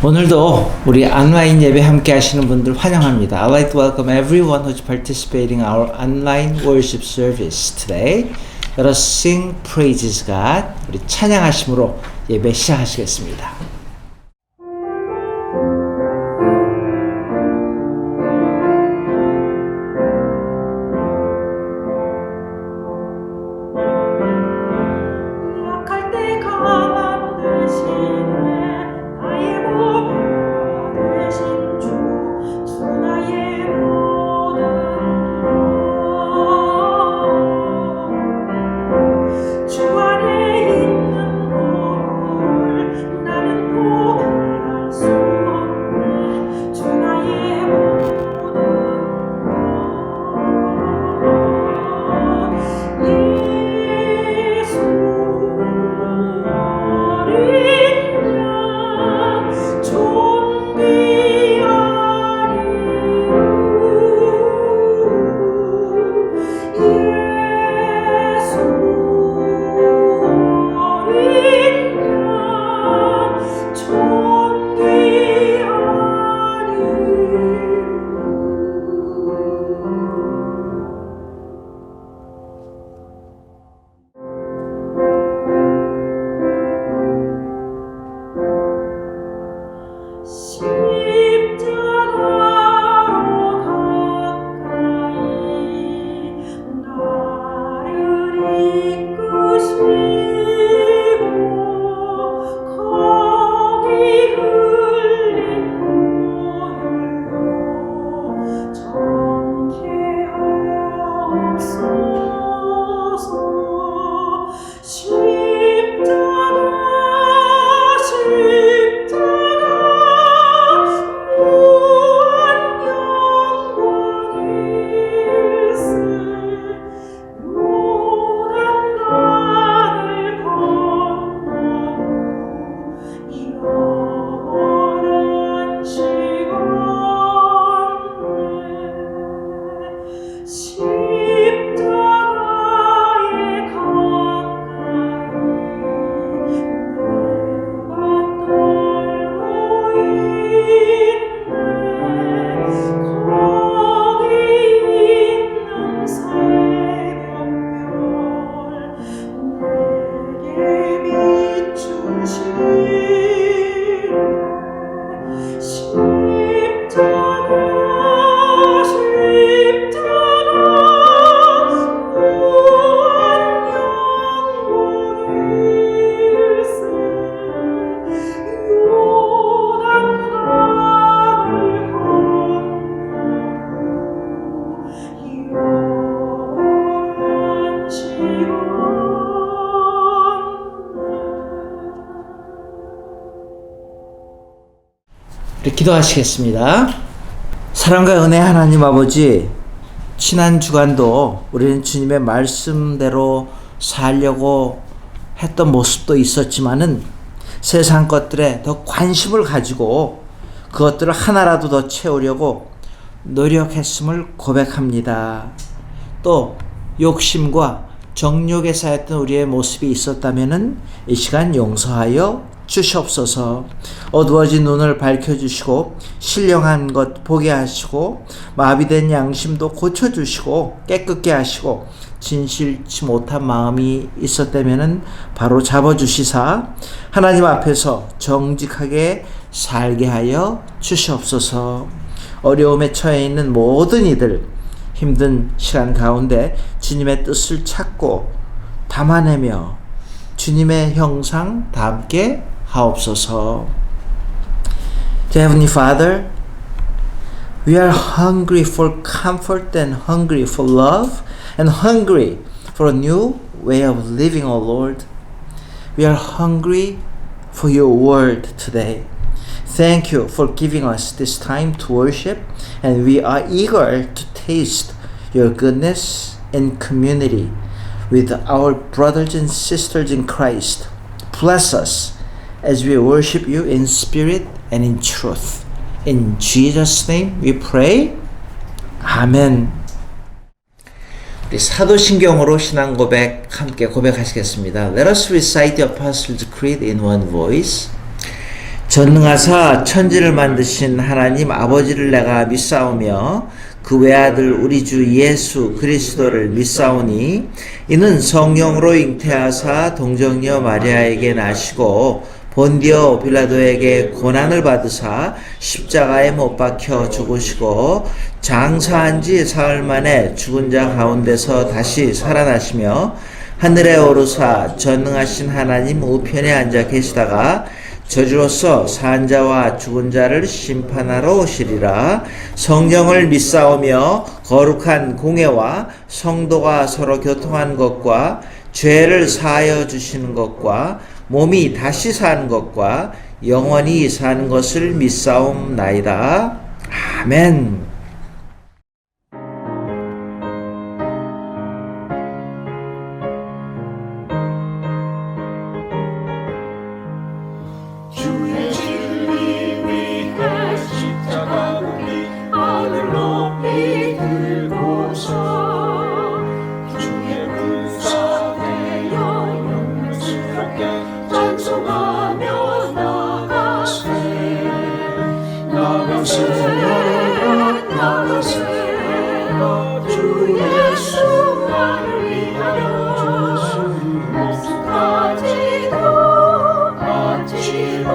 오늘도 우리 온라인 예배 함께 하시는 분들 환영합니다. I'd like to welcome everyone who's participating in our online worship service today. Let us sing praises God. 우리 찬양하심으로 예배 시작하시겠습니다. 기도하시겠습니다. 사랑과 은혜 하나님 아버지, 지난 주간도 우리는 주님의 말씀대로 살려고 했던 모습도 있었지만은 세상 것들에 더 관심을 가지고 그것들을 하나라도 더 채우려고 노력했음을 고백합니다. 또 욕심과 정욕에 쌓였던 우리의 모습이 있었다면은 이 시간 용서하여 주시옵소서. 어두워진 눈을 밝혀주시고 신령한 것 보게 하시고 마비된 양심도 고쳐주시고 깨끗게 하시고 진실치 못한 마음이 있었다면은 바로 잡아주시사 하나님 앞에서 정직하게 살게 하여 주시옵소서. 어려움에 처해 있는 모든 이들 힘든 시간 가운데 주님의 뜻을 찾고 담아내며 주님의 형상 담게 하옵소서. Heavenly Father, we are hungry for comfort and hungry for love and hungry for a new way of living, O Lord. We are hungry for your word today. Thank you for giving us this time to worship, and we are eager to taste your goodness in community with our brothers and sisters in Christ. Bless us as we worship you in spirit and in truth. In Jesus' name we pray. 아멘. 우리 사도신경으로 신앙 고백 함께 고백하시겠습니다. Let us recite the Apostles' Creed in one voice. 전능하사 천지를 만드신 하나님 아버지를 내가 믿사오며 그 외아들 우리 주 예수 그리스도를 믿사오니 이는 성령으로 잉태하사 동정녀 마리아에게 나시고 본디오 빌라도에게 고난을 받으사 십자가에 못 박혀 죽으시고 장사한 지 사흘 만에 죽은 자 가운데서 다시 살아나시며 하늘에 오르사 전능하신 하나님 우편에 앉아 계시다가 저주로서 산 자와 죽은 자를 심판하러 오시리라. 성령을 믿사오며 거룩한 공회와 성도가 서로 교통한 것과 죄를 사하여 주시는 것과 몸이 다시 사는 것과 영원히 사는 것을 믿사옵나이다. 아멘. 주의 진리 위해 십자가 높이 하늘 높이 들고서 주의 군사되어 영광스럽게 찬송하며 나가세 주 예수만을 위하여 목숨까지도 바치고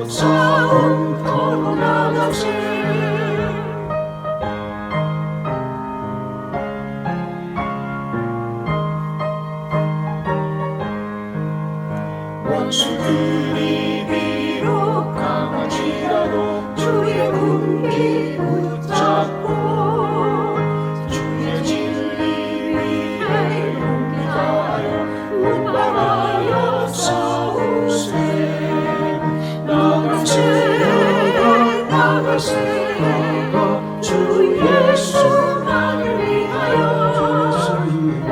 싸움터로 나가세 원수들이 비록 강하지라도 주의 군기 붙잡고 주의 진리 위에 용기 다하여 운반하여 싸우세 나가세 주 예수만을 위하여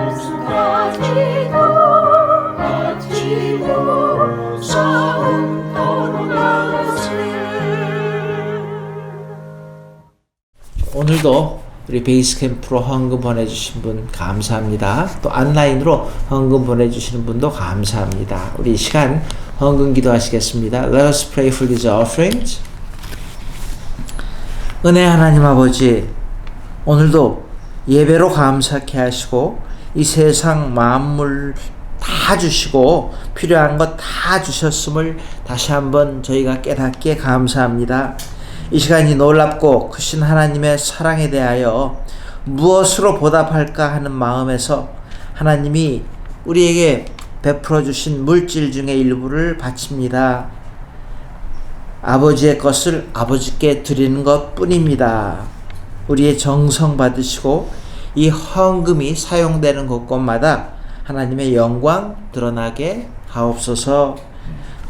목숨까지도 바치고 싸움터로 나가세. 오늘도 우리 베이스 캠프로 헌금 보내주신 분 감사합니다. 또 온라인으로 헌금 보내주시는 분도 감사합니다. 우리 이 시간 헌금 기도하시겠습니다. Let us pray for these offerings. 은혜 하나님 아버지, 오늘도 예배로 감사케 하시고 이 세상 만물 다 주시고 필요한 것 다 주셨음을 다시 한번 저희가 깨닫기에 감사합니다. 이 시간이 놀랍고 크신 하나님의 사랑에 대하여 무엇으로 보답할까 하는 마음에서 하나님이 우리에게 베풀어 주신 물질 중에 일부를 바칩니다. 아버지의 것을 아버지께 드리는 것 뿐입니다. 우리의 정성 받으시고 이 헌금이 사용되는 곳곳마다 하나님의 영광 드러나게 하옵소서.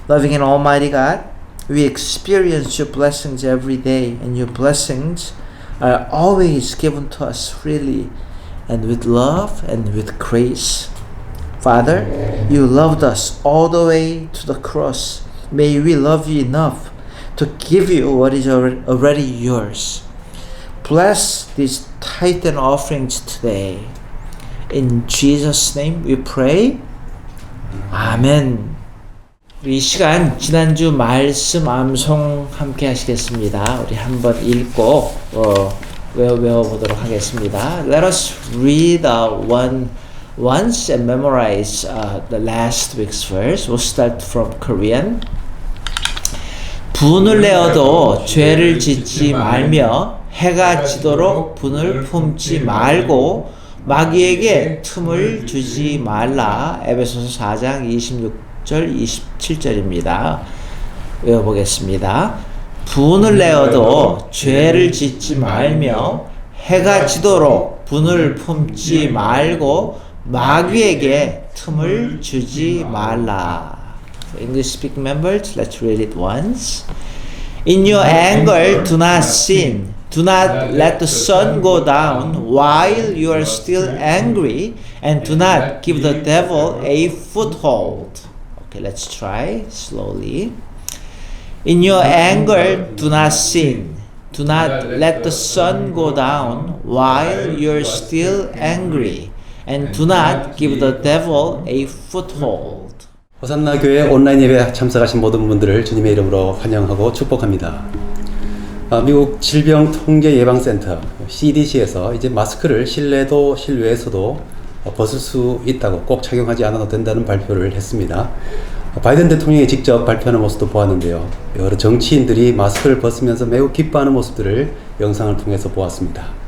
Loving and Almighty God, we experience your blessings every day, and your blessings are always given to us freely and with love and with grace. Father, you loved us all the way to the cross. May we love you enough to give you what is already yours. Bless these tithe and offerings today. In Jesus' name we pray. 아멘. 우리 이 시간 지난주 말씀 암송 함께 하시겠습니다. 우리 한번 읽고 외워보도록 하겠습니다. Let us read once and memorize the last week's verse. We'll start from Korean. 분을 내어도 죄를 짓지 말며 해가 지도록 분을 품지 말고 마귀에게 틈을 주지 말라. 에베소서 4장 26절 27절입니다. 외워보겠습니다. 분을 내어도 죄를 짓지 말며 해가 지도록 분을 품지 말고 마귀에게 틈을 주지 말라. For English speaking members, let's read it once. In your anger, do not sin. Do not let the sun go down while you are still angry, and do not give the devil a foothold. Okay, let's try slowly. In your anger, do not sin. Do not let the sun go down while you are still angry, and do not give the devil a foothold. 호산나 교회 온라인 예배 참석하신 모든 분들을 주님의 이름으로 환영하고 축복합니다. 미국 질병통제예방센터 CDC에서 이제 마스크를 실내도 실외에서도 벗을 수 있다고 꼭 착용하지 않아도 된다는 발표를 했습니다. 바이든 대통령이 직접 발표하는 모습도 보았는데요. 여러 정치인들이 마스크를 벗으면서 매우 기뻐하는 모습들을 영상을 통해서 보았습니다.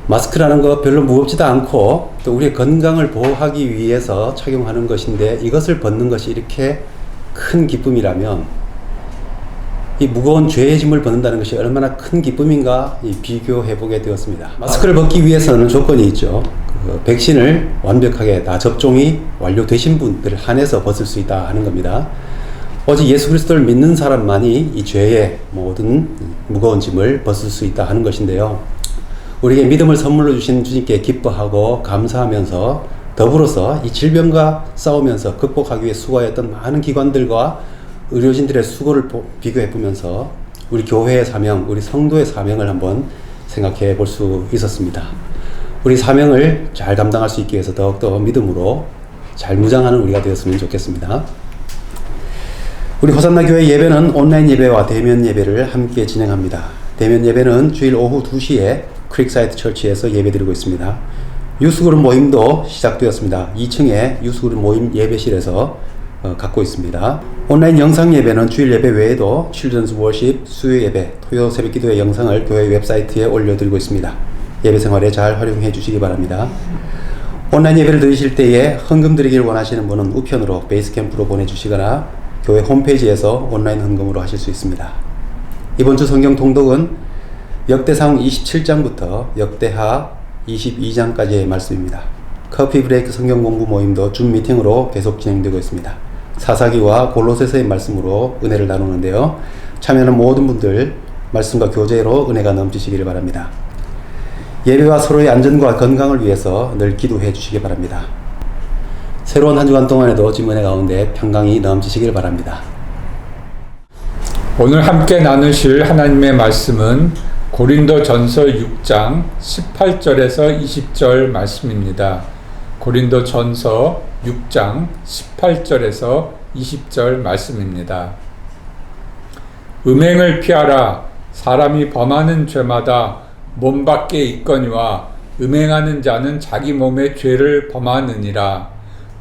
마스크라는 거 별로 무겁지도 않고 또 우리의 건강을 보호하기 위해서 착용하는 것인데 이것을 벗는 것이 이렇게 큰 기쁨이라면 이 무거운 죄의 짐을 벗는다는 것이 얼마나 큰 기쁨인가 비교해보게 되었습니다. 마스크를 벗기 위해서는 조건이 있죠. 백신을 완벽하게 다 접종이 완료되신 분들을 한해서 벗을 수 있다 하는 겁니다. 오직 예수 그리스도를 믿는 사람만이 이 죄의 모든 무거운 짐을 벗을 수 있다 하는 것인데요. 우리에게 믿음을 선물로 주신 주님께 기뻐하고 감사하면서 더불어서 이 질병과 싸우면서 극복하기 위해 수고하였던 많은 기관들과 의료진들의 수고를 비교해 보면서 우리 교회의 사명, 우리 성도의 사명을 한번 생각해 볼 수 있었습니다. 우리 사명을 잘 감당할 수 있기 위해서 더욱더 믿음으로 잘 무장하는 우리가 되었으면 좋겠습니다. 우리 호산나 교회 예배는 온라인 예배와 대면 예배를 함께 진행합니다. 대면 예배는 주일 오후 2시에 크릭사이드 처치에서 예배드리고 있습니다. 유스그룹 모임도 시작되었습니다. 2층에 유스그룹 모임 예배실에서 갖고 있습니다. 온라인 영상 예배는 주일 예배 외에도 칠드런스 워십, 수요 예배, 토요 새벽 기도의 영상을 교회 웹사이트에 올려드리고 있습니다. 예배 생활에 잘 활용해 주시기 바랍니다. 온라인 예배를 드리실 때에 헌금 드리기를 원하시는 분은 우편으로 베이스캠프로 보내주시거나 교회 홈페이지에서 온라인 헌금으로 하실 수 있습니다. 이번 주 성경 통독은 역대상 27장부터 역대하 22장까지의 말씀입니다. 커피 브레이크 성경 공부 모임도 줌 미팅으로 계속 진행되고 있습니다. 사사기와 골로새서의 말씀으로 은혜를 나누는데요. 참여하는 모든 분들 말씀과 교제로 은혜가 넘치시기를 바랍니다. 예배와 서로의 안전과 건강을 위해서 늘 기도해 주시기 바랍니다. 새로운 한 주간 동안에도 주님 은혜 가운데 평강이 넘치시길 바랍니다. 오늘 함께 나누실 하나님의 말씀은 고린도전서 6장 18절에서 20절 말씀입니다. 고린도전서 6장 18절에서 20절 말씀입니다. 음행을 피하라. 사람이 범하는 죄마다 몸 밖에 있거니와 음행하는 자는 자기 몸의 죄를 범하느니라.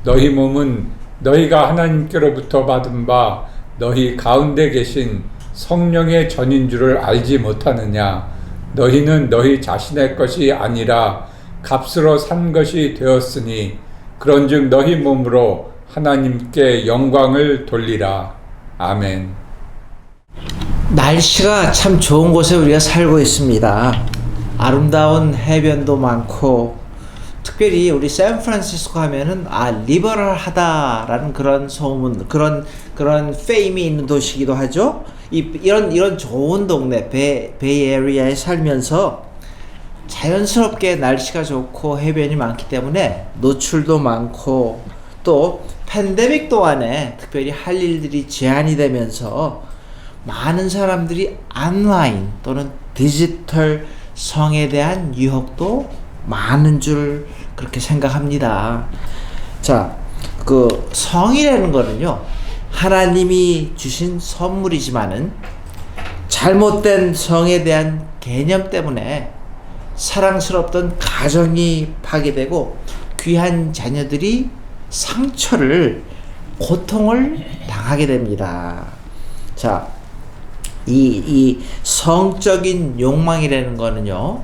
너희 몸은 너희가 하나님께로부터 받은 바 너희 가운데 계신 성령의 전인 줄을 알지 못하느냐. 너희는 너희 자신의 것이 아니라 값으로 산 것이 되었으니 그런즉 너희 몸으로 하나님께 영광을 돌리라. 아멘. 날씨가 참 좋은 곳에 우리가 살고 있습니다. 아름다운 해변도 많고 특별히 우리 샌프란시스코 하면은 리버럴하다라는 그런 소문, 그런 페임이 있는 도시이기도 하죠. 이런 좋은 동네 베이 에리아에 살면서 자연스럽게 날씨가 좋고 해변이 많기 때문에 노출도 많고 또 팬데믹 동안에 특별히 할 일들이 제한이 되면서 많은 사람들이 온라인 또는 디지털 성에 대한 유혹도 많은 줄 그렇게 생각합니다. 자, 그 성이라는 거는요, 하나님이 주신 선물이지만은 잘못된 성에 대한 개념 때문에 사랑스럽던 가정이 파괴되고 귀한 자녀들이 상처를, 고통을 당하게 됩니다. 자, 이 성적인 욕망이라는 거는요,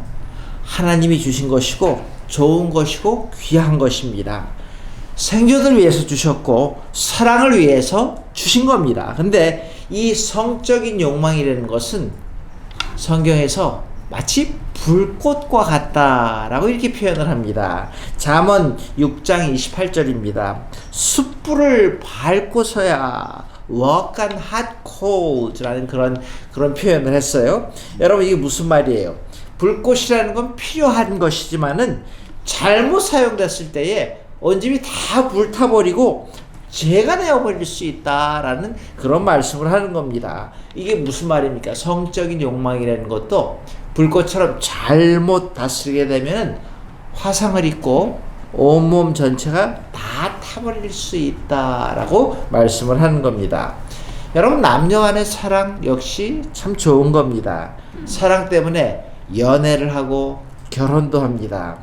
하나님이 주신 것이고 좋은 것이고 귀한 것입니다. 생존을 위해서 주셨고 사랑을 위해서 주신 겁니다. 근데 이 성적인 욕망이라는 것은 성경에서 마치 불꽃과 같다라고 이렇게 표현을 합니다. 잠언 6장 28절입니다. 숯불을 밟고서야 walk on hot coals라는 그런 표현을 했어요. 여러분, 이게 무슨 말이에요? 불꽃이라는 건 필요한 것이지만은 잘못 사용됐을 때에 온 집이 다 불타버리고 재가 되어버릴 수 있다라는 그런 말씀을 하는 겁니다. 이게 무슨 말입니까? 성적인 욕망이라는 것도 불꽃처럼 잘못 다스리게 되면 화상을 입고 온몸 전체가 다 타버릴 수 있다라고 말씀을 하는 겁니다. 여러분, 남녀 간의 사랑 역시 참 좋은 겁니다. 사랑 때문에 연애를 하고 결혼도 합니다.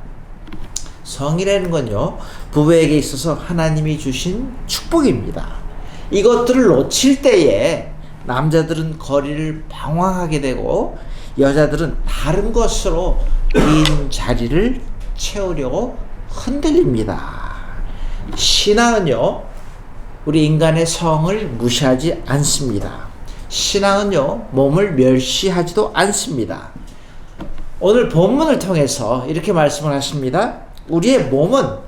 성이라는 건요, 부부에게 있어서 하나님이 주신 축복입니다. 이것들을 놓칠 때에 남자들은 거리를 방황하게 되고 여자들은 다른 것으로 빈 자리를 채우려고 흔들립니다. 신앙은요, 우리 인간의 성을 무시하지 않습니다. 신앙은요, 몸을 멸시하지도 않습니다. 오늘 본문을 통해서 이렇게 말씀을 하십니다. 우리의 몸은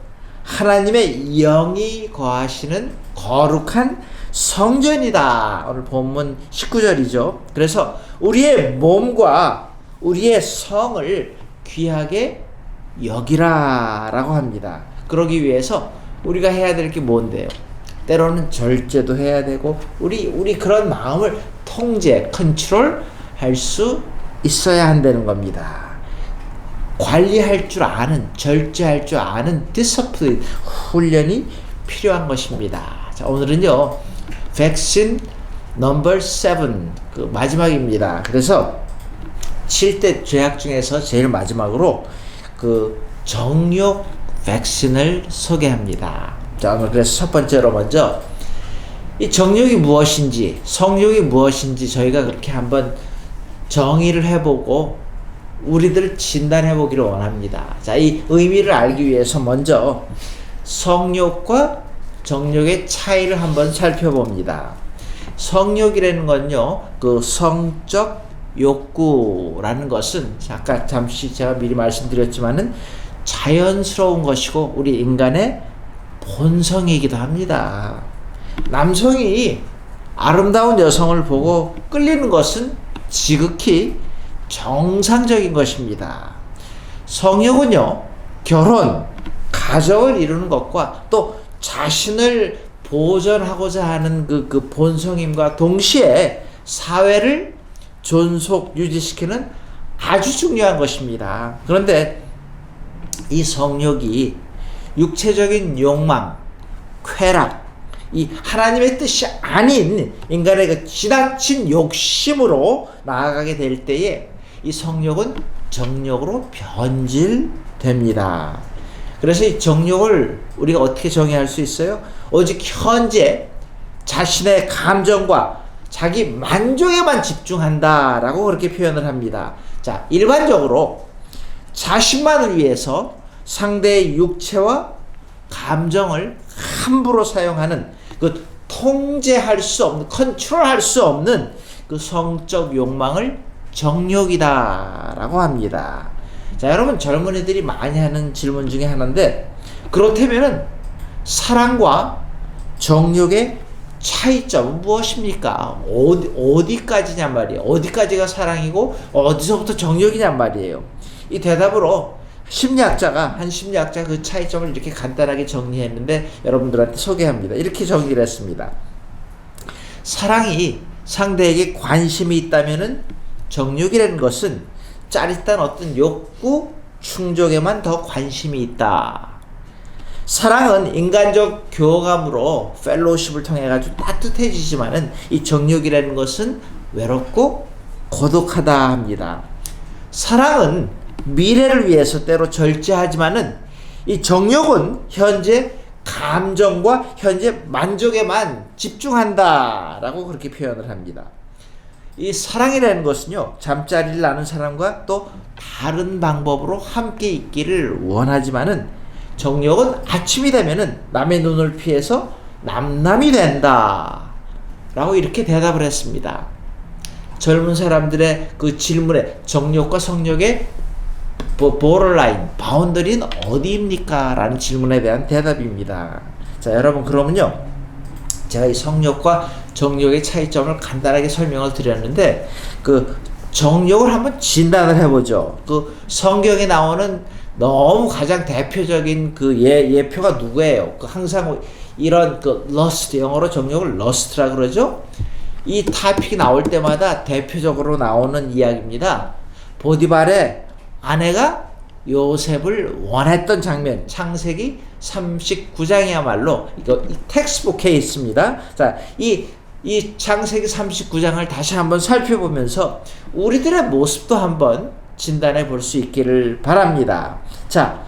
하나님의 영이 거하시는 거룩한 성전이다. 오늘 본문 19절이죠. 그래서 우리의 몸과 우리의 성을 귀하게 여기라라고 합니다. 그러기 위해서 우리가 해야 될 게 뭔데요? 때로는 절제도 해야 되고 우리 그런 마음을 통제, 컨트롤 할 수 있어야 한다는 겁니다. 관리할 줄 아는, 절제할 줄 아는 디스플린, 훈련이 필요한 것입니다. 자, 오늘은요, 백신 넘버 7, 그 마지막입니다. 그래서 7대 죄악 중에서 제일 마지막으로 그 정욕 백신을 소개합니다. 자, 오늘 그래서 첫 번째로 먼저 이 정욕이 무엇인지, 성욕이 무엇인지 저희가 그렇게 한번 정의를 해보고 우리들 진단해 보기를 원합니다. 자, 이 의미를 알기 위해서 먼저 성욕과 정욕의 차이를 한번 살펴봅니다. 성욕이라는 건요, 그 성적 욕구라는 것은 아까 잠시 제가 미리 말씀드렸지만은 자연스러운 것이고 우리 인간의 본성이기도 합니다. 남성이 아름다운 여성을 보고 끌리는 것은 지극히 정상적인 것입니다. 성욕은요, 결혼, 가정을 이루는 것과 또 자신을 보존하고자 하는 그 본성임과 동시에 사회를 존속 유지시키는 아주 중요한 것입니다. 그런데 이 성욕이 육체적인 욕망, 쾌락, 이 하나님의 뜻이 아닌 인간의 그 지나친 욕심으로 나아가게 될 때에 이 성욕은 정욕으로 변질됩니다. 그래서 이 정욕을 우리가 어떻게 정의할 수 있어요? 오직 현재 자신의 감정과 자기 만족에만 집중한다라고 그렇게 표현을 합니다. 자, 일반적으로 자신만을 위해서 상대의 육체와 감정을 함부로 사용하는 그 통제할 수 없는, 컨트롤할 수 없는 그 성적 욕망을 정욕이다라고 합니다. 자, 여러분, 젊은이들이 많이 하는 질문 중에 하나인데, 그렇다면은 사랑과 정욕의 차이점은 무엇입니까? 어디까지냔 말이에요. 어디까지가 사랑이고 어디서부터 정욕이냔 말이에요. 이 대답으로 한 심리학자 그 차이점을 이렇게 간단하게 정리했는데 여러분들한테 소개합니다. 이렇게 정리를 했습니다. 사랑이 상대에게 관심이 있다면은 정욕이라는 것은 짜릿한 어떤 욕구 충족에만 더 관심이 있다. 사랑은 인간적 교감으로 펠로우십을 통해 가지고 따뜻해지지만은 이 정욕이라는 것은 외롭고 고독하다 합니다. 사랑은 미래를 위해서 때로 절제하지만은 이 정욕은 현재 감정과 현재 만족에만 집중한다라고 그렇게 표현을 합니다. 이 사랑이라는 것은요, 잠자리를 나눈 사람과 또 다른 방법으로 함께 있기를 원하지만은 정욕은 아침이 되면은 남의 눈을 피해서 남남이 된다 라고 이렇게 대답을 했습니다. 젊은 사람들의 그 질문에 정욕과 성욕의 보더라인, 바운더리는 어디입니까? 라는 질문에 대한 대답입니다. 자, 여러분, 그러면요, 제가 이 성욕과 정욕의 차이점을 간단하게 설명을 드렸는데, 그 정욕을 한번 진단을 해보죠. 그 성경에 나오는 너무 가장 대표적인 그 예표가 누구예요? 그 항상 이런 그 러스트, 영어로 정욕을 러스트라 그러죠? 이 타픽이 나올 때마다 대표적으로 나오는 이야기입니다. 보디발의 아내가 요셉을 원했던 장면, 창세기 39장이야말로 이거 이 텍스트북 케이스입니다. 자, 이 창세기 39장을 다시 한번 살펴보면서 우리들의 모습도 한번 진단해 볼 수 있기를 바랍니다. 자,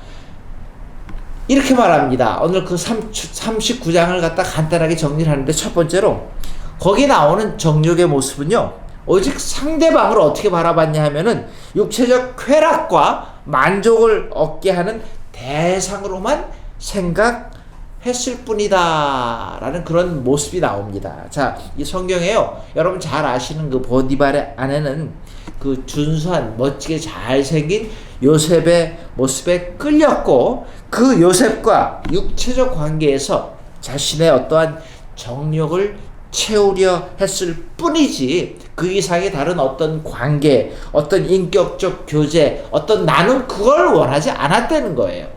이렇게 말합니다. 오늘 그 39장을 갖다 간단하게 정리를 하는데, 첫 번째로 거기 나오는 정욕의 모습은요, 오직 상대방을 어떻게 바라봤냐 하면은 육체적 쾌락과 만족을 얻게 하는 대상으로만 생각했을 뿐이다 라는 그런 모습이 나옵니다. 자, 이 성경에요, 여러분 잘 아시는 그 보디발의 아내는 그 준수한 멋지게 잘생긴 요셉의 모습에 끌렸고, 그 요셉과 육체적 관계에서 자신의 어떠한 정욕을 채우려 했을 뿐이지 그 이상의 다른 어떤 관계, 어떤 인격적 교제, 어떤 나눔, 그걸 원하지 않았다는 거예요.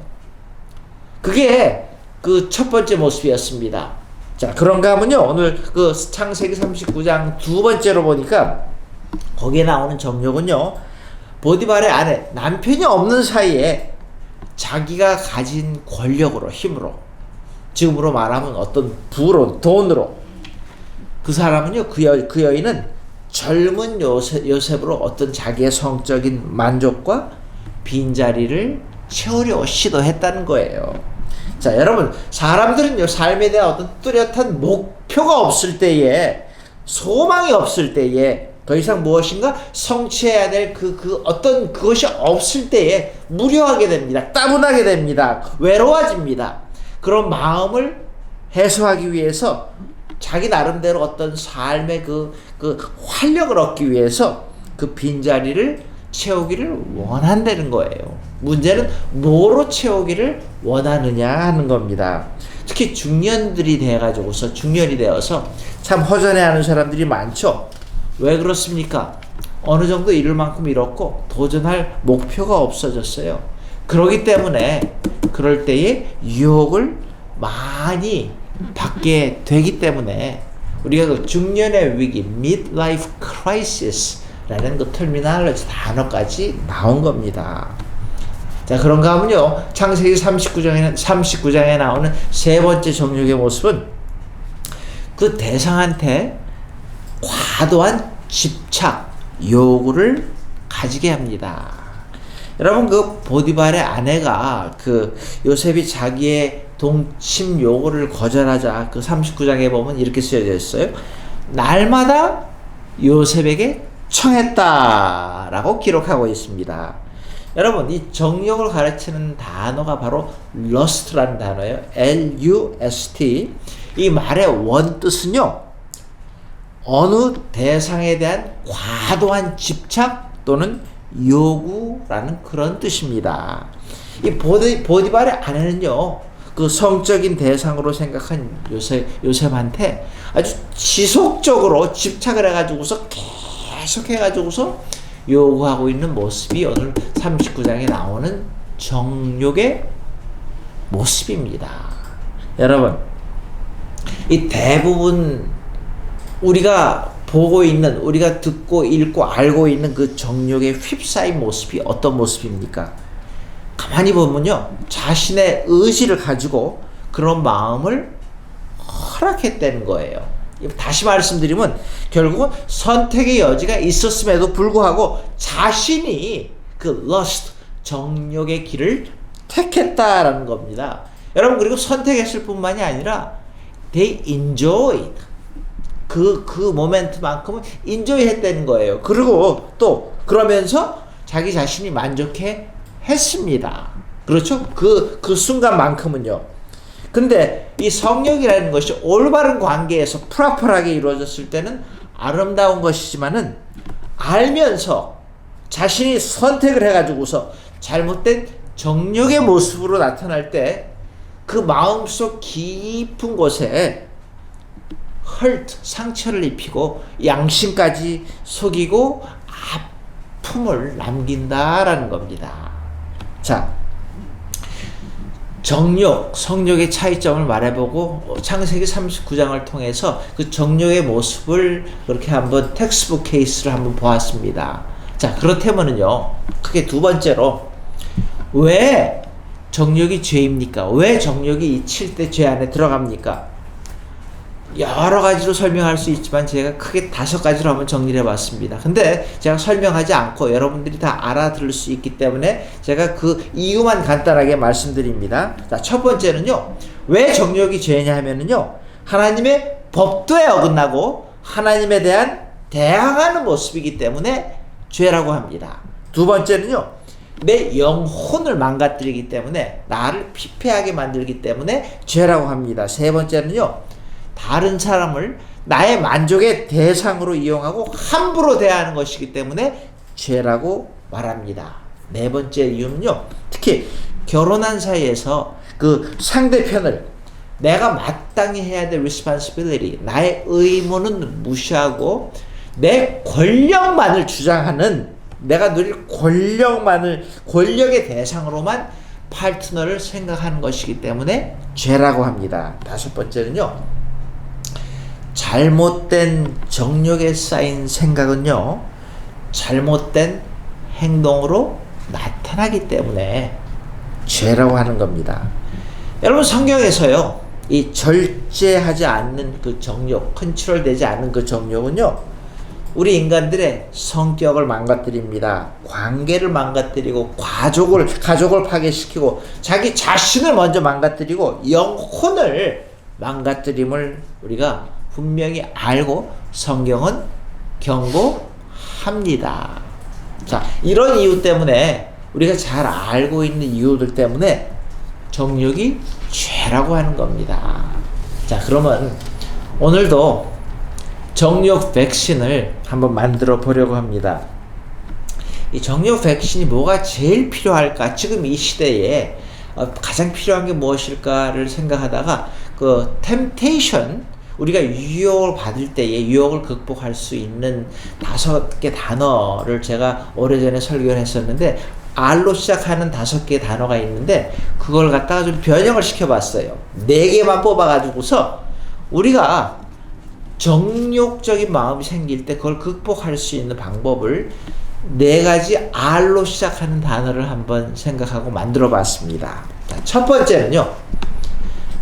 그게 그 첫 번째 모습이었습니다. 자, 그런가 하면요, 오늘 그 창세기 39장 두 번째로 보니까 거기에 나오는 정욕은요, 보디발의 아내, 남편이 없는 사이에 자기가 가진 권력으로, 힘으로, 지금으로 말하면 어떤 부로, 돈으로, 그 사람은요, 그 여인은 젊은 요셉으로 어떤 자기의 성적인 만족과 빈자리를 채우려 시도했다는 거예요. 자, 여러분, 사람들은요, 삶에 대한 어떤 뚜렷한 목표가 없을 때에, 소망이 없을 때에, 더 이상 무엇인가 성취해야 될 어떤 그것이 없을 때에 무료하게 됩니다. 따분하게 됩니다. 외로워집니다. 그런 마음을 해소하기 위해서 자기 나름대로 어떤 삶의 그 활력을 얻기 위해서 그 빈자리를 채우기를 원한다는 거예요. 문제는 뭐로 채우기를 원하느냐 하는 겁니다. 특히 중년이 되어서 참 허전해하는 사람들이 많죠. 왜 그렇습니까? 어느 정도 이룰 만큼 이뤘고 도전할 목표가 없어졌어요. 그러기 때문에 그럴 때에 유혹을 많이 받게 되기 때문에 우리가 그 중년의 위기, midlife crisis라는 그 터미널로지 단어까지 나온 겁니다. 자, 그런가 하면요, 창세기 39장에 나오는 세 번째 정욕의 모습은 그 대상한테 과도한 집착, 요구를 가지게 합니다. 여러분, 그 보디발의 아내가 그 요셉이 자기의 동침 요구를 거절하자 그 39장에 보면 이렇게 쓰여져 있어요. 날마다 요셉에게 청했다라고 기록하고 있습니다. 여러분, 이 정욕을 가르치는 단어가 바로 lust라는 단어예요. L-U-S-T. 이 말의 원뜻은요, 어느 대상에 대한 과도한 집착 또는 요구라는 그런 뜻입니다. 이 보디발의 아내는요, 그 성적인 대상으로 생각한 요셉한테 아주 지속적으로 집착을 해가지고서 계속 해가지고서 요구하고 있는 모습이 오늘 39장에 나오는 정욕의 모습입니다. 여러분, 이 대부분 우리가 보고 있는, 우리가 듣고 읽고 알고 있는 그 정욕의 휩싸인 모습이 어떤 모습입니까? 가만히 보면요, 자신의 의지를 가지고 그런 마음을 허락했다는 거예요. 다시 말씀드리면 결국은 선택의 여지가 있었음에도 불구하고 자신이 그 lust, 정욕의 길을 택했다라는 겁니다. 여러분, 그리고 선택했을 뿐만이 아니라 they enjoyed, 그 모멘트만큼은 인조이 했다는 거예요. 그리고 또 그러면서 자기 자신이 만족해 했습니다. 그렇죠? 그 순간만큼은요. 근데 이 성욕이라는 것이 올바른 관계에서 프로퍼하게 이루어졌을 때는 아름다운 것이지만은, 알면서 자신이 선택을 해가지고서 잘못된 정욕의 모습으로 나타날 때 그 마음속 깊은 곳에 hurt, 상처를 입히고 양심까지 속이고 아픔을 남긴다라는 겁니다. 자, 정욕, 성욕의 차이점을 말해보고 창세기 39장을 통해서 그 정욕의 모습을 그렇게 한번 텍스트북 케이스를 한번 보았습니다. 자, 그렇다면은요, 크게 두 번째로 왜 정욕이 죄입니까? 왜 정욕이 이 7대 죄 안에 들어갑니까? 여러 가지로 설명할 수 있지만 제가 크게 5가지로 한번 정리를 해봤습니다. 근데 제가 설명하지 않고 여러분들이 다 알아들을 수 있기 때문에 제가 그 이유만 간단하게 말씀드립니다. 자, 첫 번째는요. 왜 정욕이 죄냐 하면은요. 하나님의 법도에 어긋나고 하나님에 대한 대항하는 모습이기 때문에 죄라고 합니다. 두 번째는요. 내 영혼을 망가뜨리기 때문에 나를 피폐하게 만들기 때문에 죄라고 합니다. 세 번째는요. 다른 사람을 나의 만족의 대상으로 이용하고 함부로 대하는 것이기 때문에 죄라고 말합니다. 네 번째 이유는요. 특히 결혼한 사이에서 그 상대편을 내가 마땅히 해야 될 responsibility, 나의 의무는 무시하고 내 권력만을 주장하는, 내가 누릴 권력의 대상으로만 파트너를 생각하는 것이기 때문에 죄라고 합니다. 다섯 번째는요. 잘못된 정욕에 쌓인 생각은요. 잘못된 행동으로 나타나기 때문에 죄라고 하는 겁니다. 여러분 성경에서요. 이 절제하지 않는 그 정욕, 컨트롤되지 않는 그 정욕은요. 우리 인간들의 성격을 망가뜨립니다. 관계를 망가뜨리고 가족을 파괴시키고 자기 자신을 먼저 망가뜨리고 영혼을 망가뜨림을 우리가 분명히 알고 성경은 경고합니다. 자, 이런 이유 때문에 우리가 잘 알고 있는 이유들 때문에 정욕이 죄라고 하는 겁니다. 자, 그러면 오늘도 정욕 백신을 한번 만들어 보려고 합니다. 이 정욕 백신이 뭐가 제일 필요할까? 지금 이 시대에 가장 필요한 게 무엇일까를 생각하다가 그 temptation, 우리가 유혹을 받을 때에 유혹을 극복할 수 있는 5개 단어를 제가 오래전에 설교를 했었는데 R로 시작하는 5개의 단어가 있는데 그걸 갖다가 좀 변형을 시켜봤어요. 4개만 뽑아가지고서 우리가 정욕적인 마음이 생길 때 그걸 극복할 수 있는 방법을 4가지 R로 시작하는 단어를 한번 생각하고 만들어 봤습니다. 자, 첫 번째는요.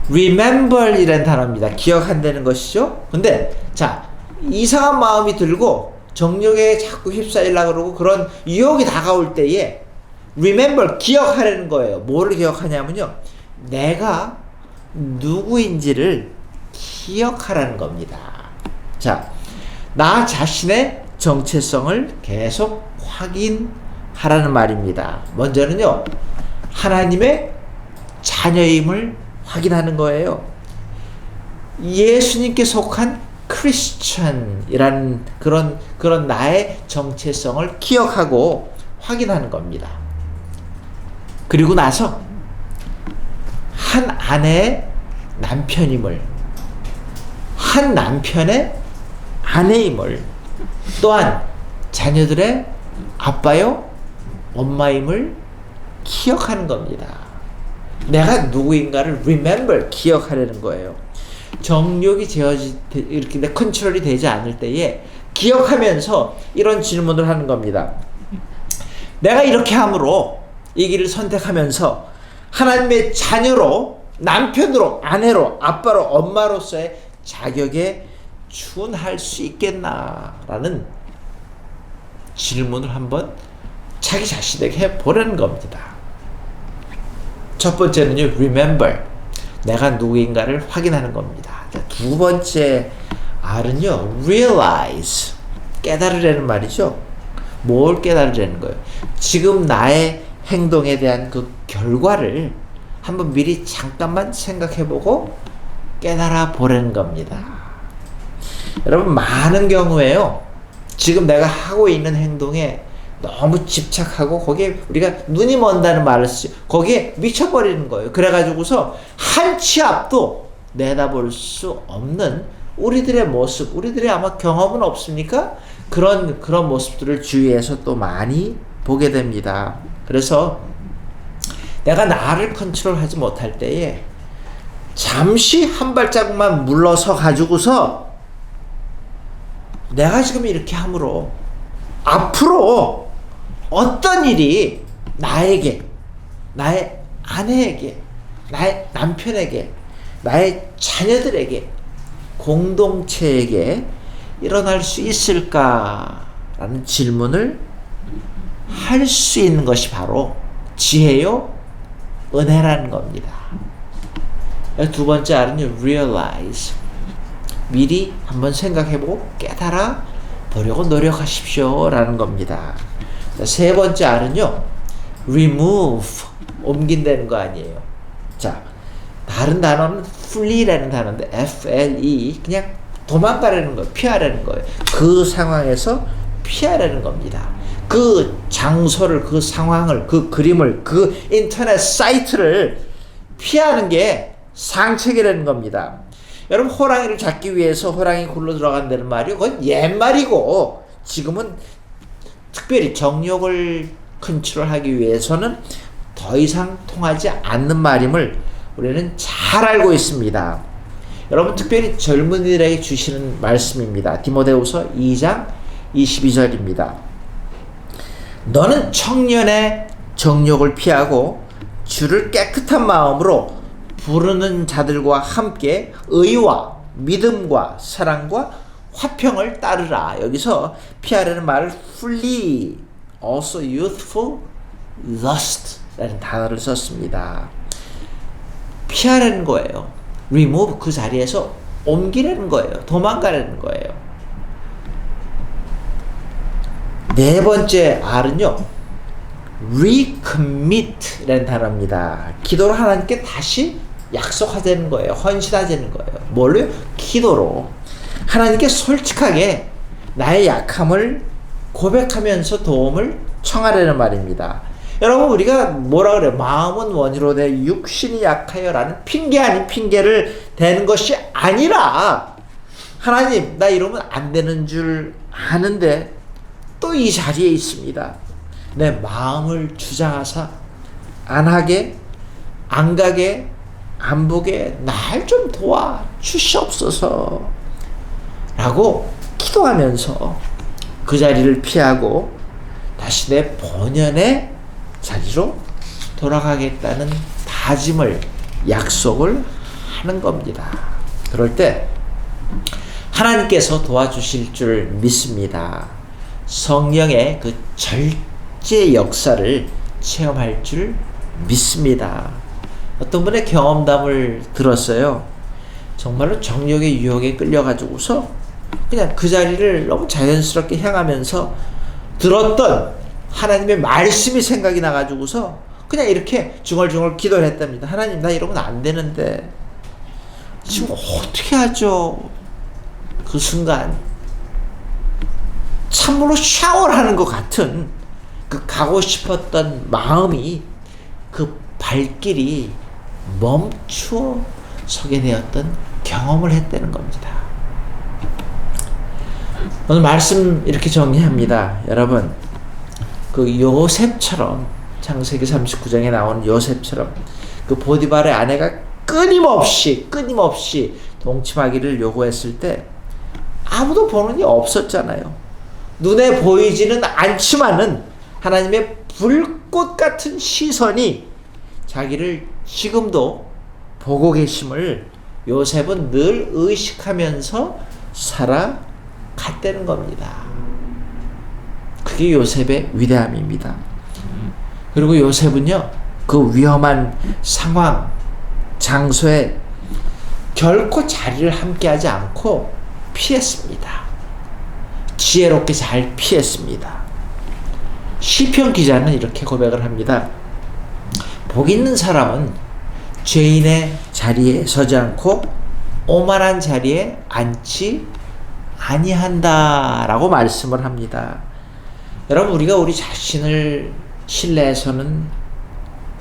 remember 이라는 단어입니다. 기억한다는 것이죠. 근데 자, 이상한 마음이 들고 정욕에 자꾸 휩싸이려고 그러고 그런 유혹이 다가올 때에 remember, 기억하라는 거예요. 뭐를 기억하냐면요. 내가 누구인지를 기억하라는 겁니다. 자, 나 자신의 정체성을 계속 확인하라는 말입니다. 먼저는요. 하나님의 자녀임을 확인하는 거예요. 예수님께 속한 크리스천이라는 그런 나의 정체성을 기억하고 확인하는 겁니다. 그리고 나서 한 아내의 남편임을, 한 남편의 아내임을, 또한 자녀들의 아빠요 엄마임을 기억하는 겁니다. 내가 누구인가를 remember, 기억하려는 거예요. 정욕이 이렇게 컨트롤이 되지 않을 때에 기억하면서 이런 질문을 하는 겁니다. 내가 이렇게 함으로 이 길을 선택하면서 하나님의 자녀로, 남편으로, 아내로, 아빠로, 엄마로서의 자격에 준할 수 있겠나라는 질문을 한번 자기 자신에게 해보라는 겁니다. 첫 번째는요, remember. 내가 누구인가를 확인하는 겁니다. 두 번째 R은요, realize. 깨달으라는 말이죠. 뭘 깨달으라는 거예요? 지금 나의 행동에 대한 그 결과를 한번 미리 잠깐만 생각해보고 깨달아 보라는 겁니다. 여러분, 많은 경우에요, 지금 내가 하고 있는 행동에 너무 집착하고 거기에 우리가 눈이 먼다는 말을 쓰죠. 거기에 미쳐버리는 거예요. 그래가지고서 한 치 앞도 내다볼 수 없는 우리들의 모습, 우리들의 아마 경험은 없습니까? 그런 모습들을 주위에서 또 많이 보게 됩니다. 그래서 내가 나를 컨트롤하지 못할 때에 잠시 한 발자국만 물러서 가지고서 내가 지금 이렇게 함으로 앞으로 어떤 일이 나에게 나의 아내에게, 나의 남편에게, 나의 자녀들에게, 공동체에게 일어날 수 있을까라는 질문을 할 수 있는 것이 바로 지혜요, 은혜라는 겁니다. 두 번째 R은요, realize. 미리 한번 생각해보고 깨달아 보려고 노력하십시오 라는 겁니다. 세 번째 R은요, remove. 옮긴다는 거 아니에요. 자, 다른 단어는 flee라는 단어인데 F-L-E, 그냥 도망가라는 거예요. 피하라는 거예요. 그 상황에서 피하라는 겁니다. 그 장소를, 그 상황을, 그 그림을, 그 인터넷 사이트를 피하는 게 상책이라는 겁니다. 여러분, 호랑이를 잡기 위해서 호랑이 굴로 들어간다는 말이 그건 옛말이고, 지금은 특별히 정욕을 컨트롤하기 위해서는 더 이상 통하지 않는 말임을 우리는 잘 알고 있습니다. 여러분, 특별히 젊은이들에게 주시는 말씀입니다. 디모데후서 2장 22절입니다. 너는 청년의 정욕을 피하고 주를 깨끗한 마음으로 부르는 자들과 함께 의와 믿음과 사랑과 화평을 따르라. 여기서 피하라는 말을 flee, also youthful lust 라는 단어를 썼습니다. 피하라는 거예요. remove, 그 자리에서 옮기라는 거예요. 도망가라는 거예요. 네 번째 R은요, recommit 라는 단어입니다. 기도로 하나님께 다시 약속하자는 거예요. 헌신하자는 거예요. 뭘로요? 기도로. 하나님께 솔직하게 나의 약함을 고백하면서 도움을 청하라는 말입니다. 여러분, 우리가 뭐라 그래요? 마음은 원이로되 육신이 약하여 라는 핑계 아닌 핑계를 대는 것이 아니라, 하나님, 나 이러면 안 되는 줄 아는데 또 이 자리에 있습니다. 내 마음을 주장하사 안 하게, 안 가게, 안 보게 날 좀 도와 주시옵소서 라고 기도하면서 그 자리를 피하고 다시 내 본연의 자리로 돌아가겠다는 다짐을, 약속을 하는 겁니다. 그럴 때 하나님께서 도와주실 줄 믿습니다. 성령의 그 절제 역사를 체험할 줄 믿습니다. 어떤 분의 경험담을 들었어요. 정말로 정욕의 유혹에 끌려가지고서 그냥 그 자리를 너무 자연스럽게 향하면서 들었던 하나님의 말씀이 생각이 나가지고서 그냥 이렇게 중얼중얼 기도를 했답니다. 하나님, 나 이러면 안 되는데 지금 어떻게 하죠? 그 순간 참으로 샤워를 하는 것 같은 그 가고 싶었던 마음이, 그 발길이 멈추어 서게 되었던 경험을 했다는 겁니다. 오늘 말씀 이렇게 정리합니다. 여러분, 그 요셉처럼, 창세기 39장에 나오는 요셉처럼 그 보디발의 아내가 끊임없이 동침하기를 요구했을 때 아무도 보는 게 없었잖아요. 눈에 보이지는 않지만은 하나님의 불꽃 같은 시선이 자기를 지금도 보고 계심을 요셉은 늘 의식하면서 살아갔다는 겁니다. 그게 요셉의 위대함입니다. 그리고 요셉은요, 그 위험한 상황, 장소에 결코 자리를 함께하지 않고 피했습니다. 지혜롭게 잘 피했습니다. 시편 기자는 이렇게 고백을 합니다. 복 있는 사람은 죄인의 자리에 서지 않고 오만한 자리에 앉지 아니한다 라고 말씀을 합니다. 여러분, 우리가 우리 자신을 신뢰해서는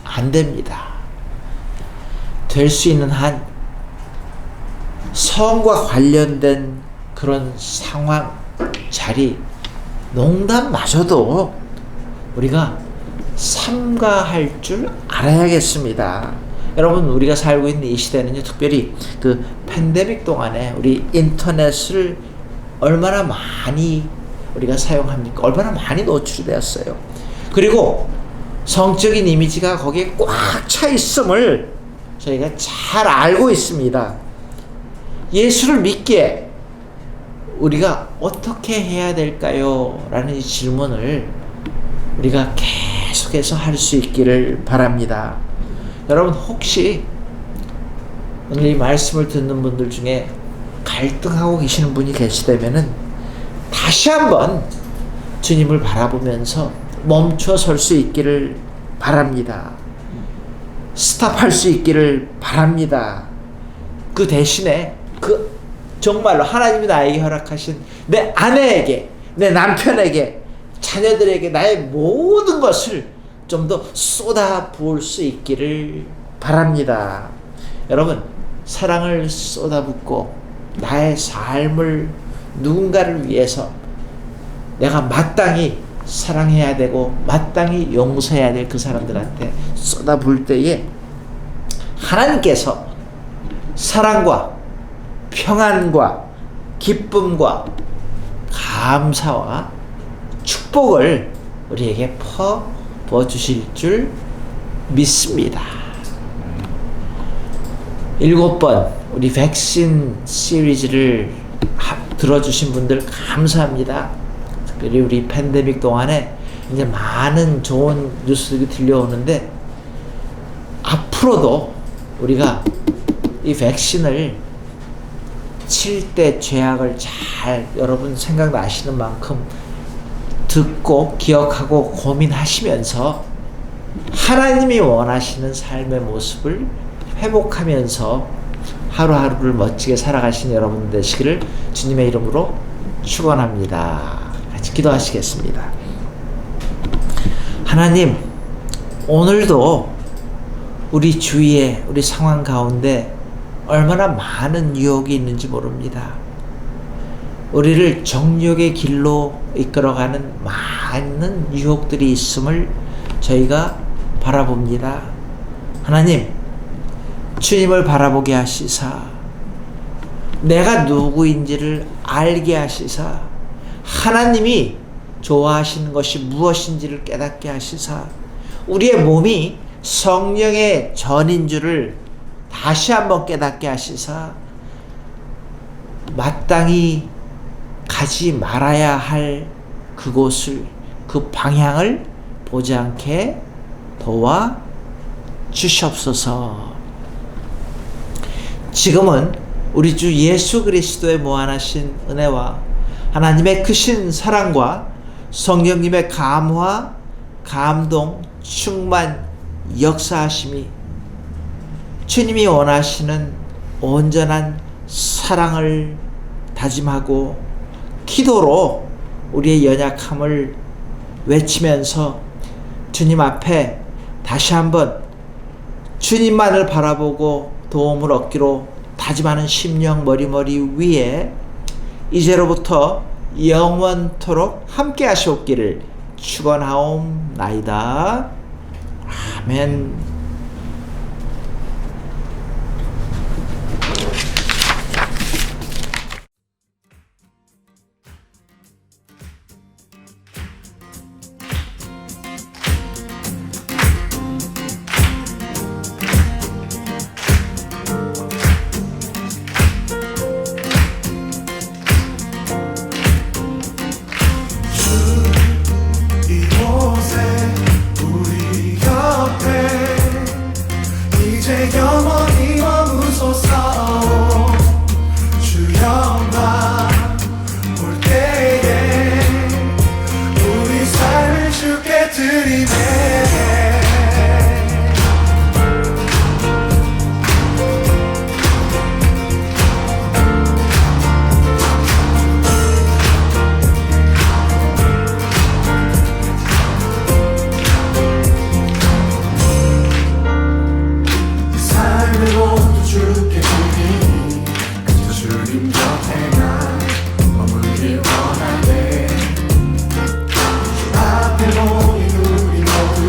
안 됩니다. 될 수 있는 한 성과 관련된 그런 상황, 자리, 농담마저도 우리가 삼가할 줄 알아야겠습니다. 여러분, 우리가 살고 있는 이 시대는요, 특별히 그 팬데믹 동안에 우리 인터넷을 얼마나 많이 우리가 사용합니까? 얼마나 많이 노출이 되었어요. 그리고 성적인 이미지가 거기에 꽉 차 있음을 저희가 잘 알고 있습니다. 예수를 믿기에 우리가 어떻게 해야 될까요? 라는 이 질문을 우리가 계속해서 할 수 있기를 바랍니다. 여러분, 혹시 오늘 이 말씀을 듣는 분들 중에 갈등하고 계시는 분이 계시다면은 다시 한번 주님을 바라보면서 멈춰 설 수 있기를 바랍니다. 스탑할 수 있기를 바랍니다. 그 대신에 정말로 하나님이 나에게 허락하신 내 아내에게, 내 남편에게, 자녀들에게 나의 모든 것을 좀 더 쏟아 부을 수 있기를 바랍니다. 여러분, 사랑을 쏟아붓고 나의 삶을 누군가를 위해서 내가 마땅히 사랑해야 되고 마땅히 용서해야 될 그 사람들한테 쏟아부을 때에 하나님께서 사랑과 평안과 기쁨과 감사와 축복을 우리에게 부어주실 줄 믿습니다. 7번 우리 백신 시리즈를 들어주신 분들 감사합니다. 특별히 우리 팬데믹 동안에 이제 많은 좋은 뉴스들이 들려오는데 앞으로도 우리가 이 백신을 칠 때 죄악을 잘 여러분 생각나시는 만큼 듣고 기억하고 고민하시면서 하나님이 원하시는 삶의 모습을 회복하면서 하루하루를 멋지게 살아가시는 여러분 되시기를 주님의 이름으로 축원합니다. 같이 기도하시겠습니다. 하나님, 오늘도 우리 주위에 우리 상황 가운데 얼마나 많은 유혹이 있는지 모릅니다. 우리를 정욕의 길로 이끌어가는 많은 유혹들이 있음을 저희가 바라봅니다. 하나님, 주님을 바라보게 하시사 내가 누구인지를 알게 하시사 하나님이 좋아하시는 것이 무엇인지를 깨닫게 하시사 우리의 몸이 성령의 전인 줄을 다시 한번 깨닫게 하시사 마땅히 가지 말아야 할 그곳을, 그 방향을 보지 않게 도와 주시옵소서. 지금은 우리 주 예수 그리스도의 무한하신 은혜와 하나님의 크신 사랑과 성령님의 감화, 감동, 충만, 역사하심이 주님이 원하시는 온전한 사랑을 다짐하고 기도로 우리의 연약함을 외치면서 주님 앞에 다시 한번 주님만을 바라보고 도움을 얻기로 다짐하는 심령 머리머리 위에 이제로부터 영원토록 함께 하시옵기를 축원하옵나이다. 아멘. 이곳에 우리 곁에 이제 영원히 머무소서. 주 영광 올 때에 우리 삶을 주께 드리네. 삶을 모두 주께 드리니 그저 주님 곁에만 머물길 원하네. 주 앞에 모인 우리 모두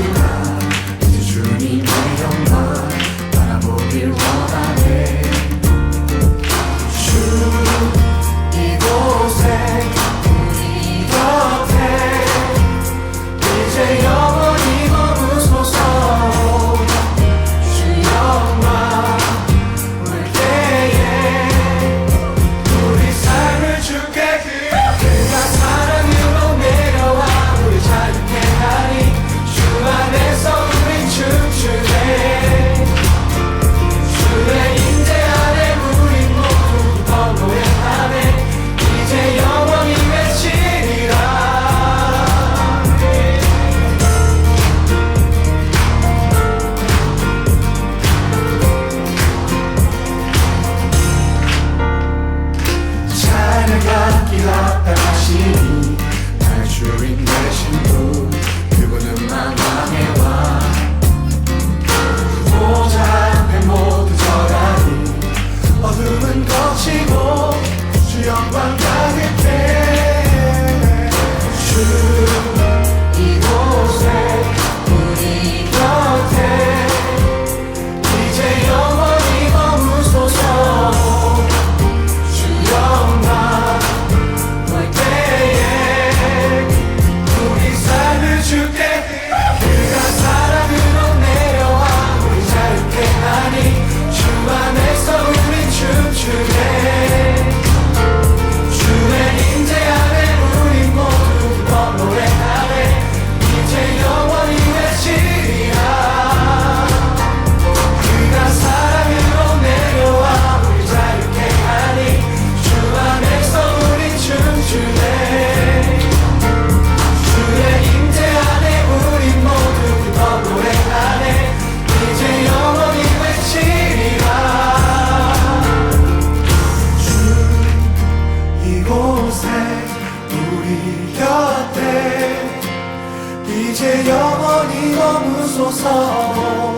이제 영원히 머무소서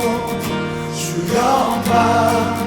주 영광